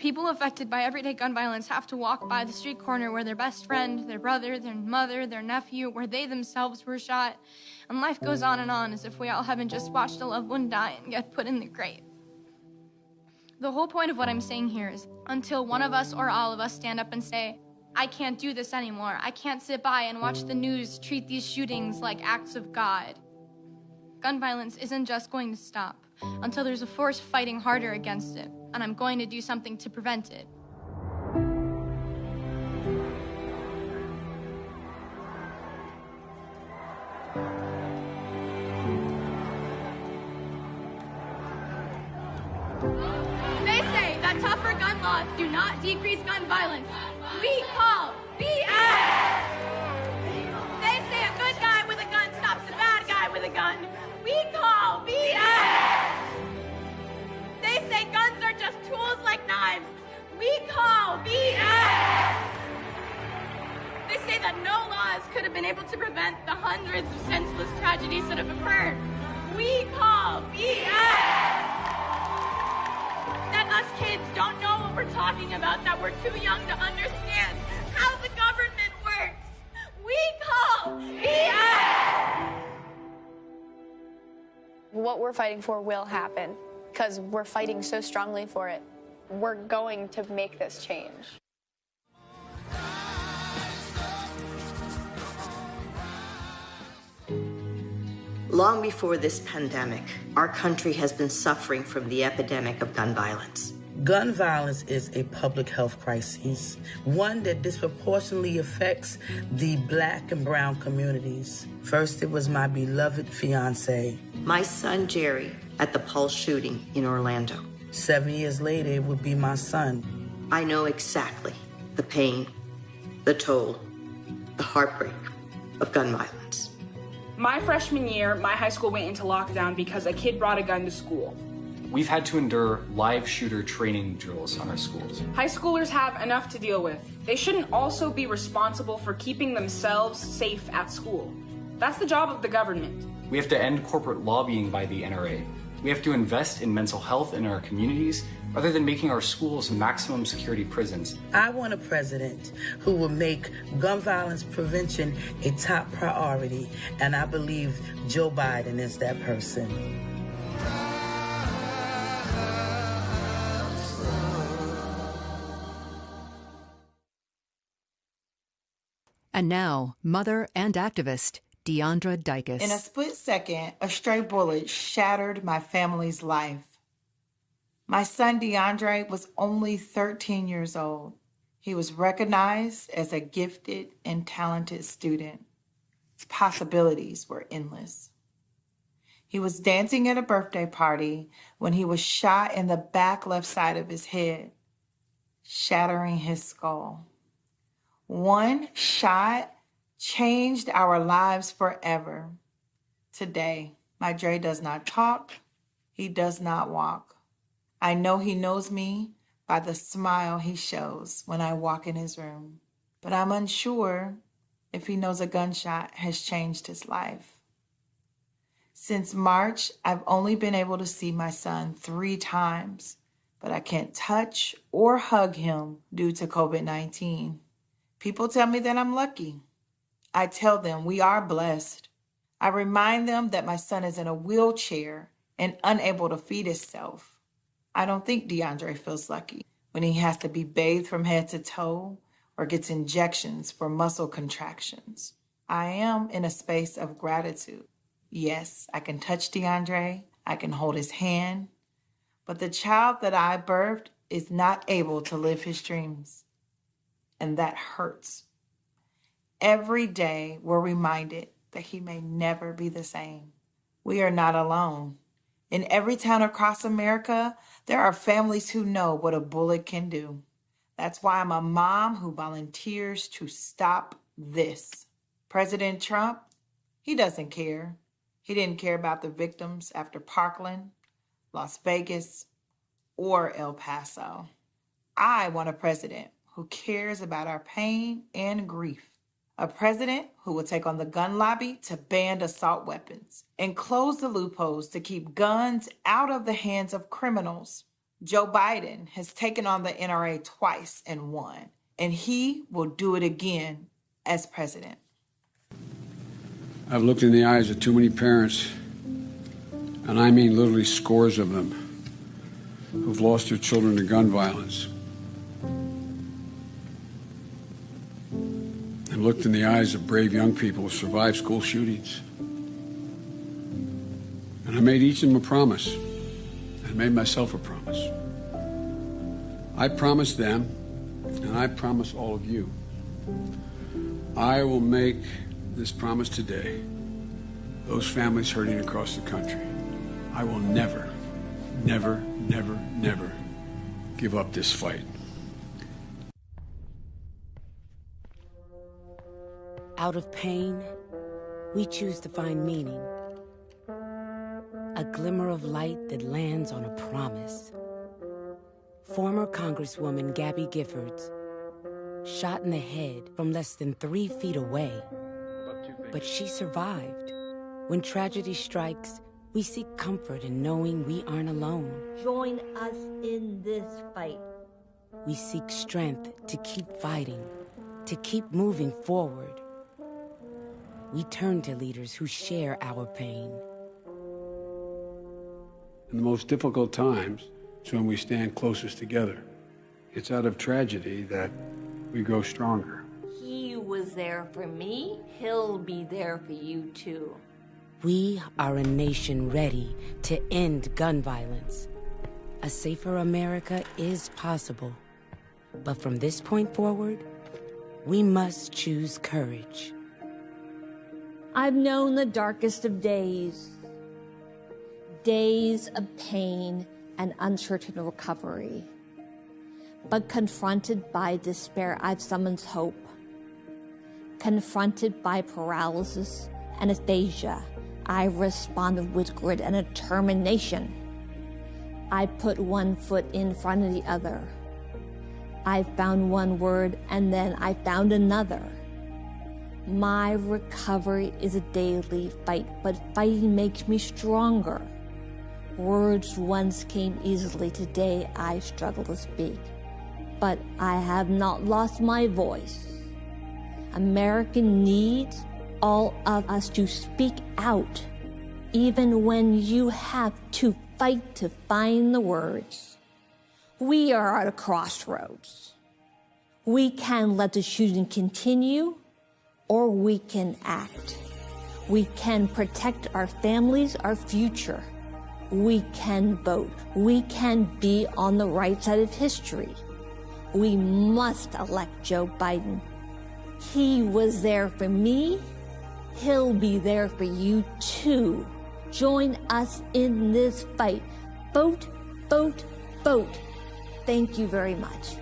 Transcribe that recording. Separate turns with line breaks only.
People affected by everyday gun violence have to walk by the street corner where their best friend, their brother, their mother, their nephew, where they themselves were shot. And life goes on and on as if we all haven't just watched a loved one die and get put in the grave. The whole point of what I'm saying here is until one of us or all of us stand up and say, I can't do this anymore. I can't sit by and watch the news treat these shootings like acts of God. Gun violence isn't just going to stop until there's a force fighting harder against it, and I'm going to do something to prevent it. They say that tougher gun laws do not decrease gun violence. We call BS! They say a good guy with a gun stops a bad guy with a gun. We call BS! They say guns are just tools like knives. We call BS! They say that no laws could have been able to prevent the hundreds of senseless tragedies that have occurred. We call BS! That us kids don't know what we're talking about, that we're too young to understand how the government works. We call BS!
What we're fighting for will happen because we're fighting so strongly for it. We're going to make this change.
Long before this pandemic, our country has been suffering from the epidemic of gun violence.
Gun violence is a public health crisis, one that disproportionately affects the Black and brown communities. First, it was my beloved fiance.
My son, Jerry, at the Pulse shooting in Orlando.
7 years later, it would be my son.
I know exactly the pain, the toll, the heartbreak of gun violence.
My freshman year, my high school went into lockdown because a kid brought a gun to school.
We've had to endure live shooter training drills on our schools.
High schoolers have enough to deal with. They shouldn't also be responsible for keeping themselves safe at school. That's the job of the government.
We have to end corporate lobbying by the NRA. We have to invest in mental health in our communities rather than making our schools maximum security prisons.
I want a president who will make gun violence prevention a top priority, and I believe Joe Biden is that person.
And now, mother and activist, Deandra Dykes.
In a split second, a stray bullet shattered my family's life. My son DeAndre was only 13 years old. He was recognized as a gifted and talented student. His possibilities were endless. He was dancing at a birthday party when he was shot in the back left side of his head, shattering his skull. One shot changed our lives forever. Today, my Dre does not talk. He does not walk. I know he knows me by the smile he shows when I walk in his room, but I'm unsure if he knows a gunshot has changed his life. Since March, I've only been able to see my son 3 times, but I can't touch or hug him due to COVID-19. People tell me that I'm lucky. I tell them we are blessed. I remind them that my son is in a wheelchair and unable to feed himself. I don't think DeAndre feels lucky when he has to be bathed from head to toe or gets injections for muscle contractions. I am in a space of gratitude. Yes, I can touch DeAndre. I can hold his hand. But the child that I birthed is not able to live his dreams. And that hurts. Every day we're reminded that he may never be the same. We are not alone. In every town across America, there are families who know what a bullet can do. That's why I'm a mom who volunteers to stop this. President Trump, he doesn't care. He didn't care about the victims after Parkland, Las Vegas, or El Paso. I want a president who cares about our pain and grief. A president who will take on the gun lobby to ban assault weapons and close the loopholes to keep guns out of the hands of criminals. Joe Biden has taken on the NRA twice and won, and he will do it again as president.
I've looked in the eyes of too many parents, and I mean literally scores of them, who've lost their children to gun violence. I've looked in the eyes of brave young people who survived school shootings. And I made each of them a promise. I made myself a promise. I promised them, and I promise all of you, I will make this promise today. Those families hurting across the country, I will never, never, never, never give up this fight.
Out of pain, we choose to find meaning. A glimmer of light that lands on a promise. Former Congresswoman Gabby Giffords, shot in the head from less than 3 feet away. But she survived. When tragedy strikes, we seek comfort in knowing we aren't alone.
Join us in this fight.
We seek strength to keep fighting, to keep moving forward. We turn to leaders who share our pain.
In the most difficult times, it's when we stand closest together. It's out of tragedy that we grow stronger.
He was there for me. He'll be there for you too.
We are a nation ready to end gun violence. A safer America is possible. But from this point forward, we must choose courage.
I've known the darkest of days. Days of pain and uncertain recovery. But confronted by despair, I've summoned hope. Confronted by paralysis and aphasia, I responded with grit and determination. I put one foot in front of the other. I found one word and then I found another. My recovery is a daily fight, but fighting makes me stronger. Words once came easily, today I struggle to speak. But I have not lost my voice. America needs all of us to speak out, even when you have to fight to find the words. We are at a crossroads. We can let the shooting continue, or we can act. We can protect our families, our future. We can vote. We can be on the right side of history. We must elect Joe Biden. He was there for me. He'll be there for you too. Join us in this fight. Vote, vote, vote. Thank you very much.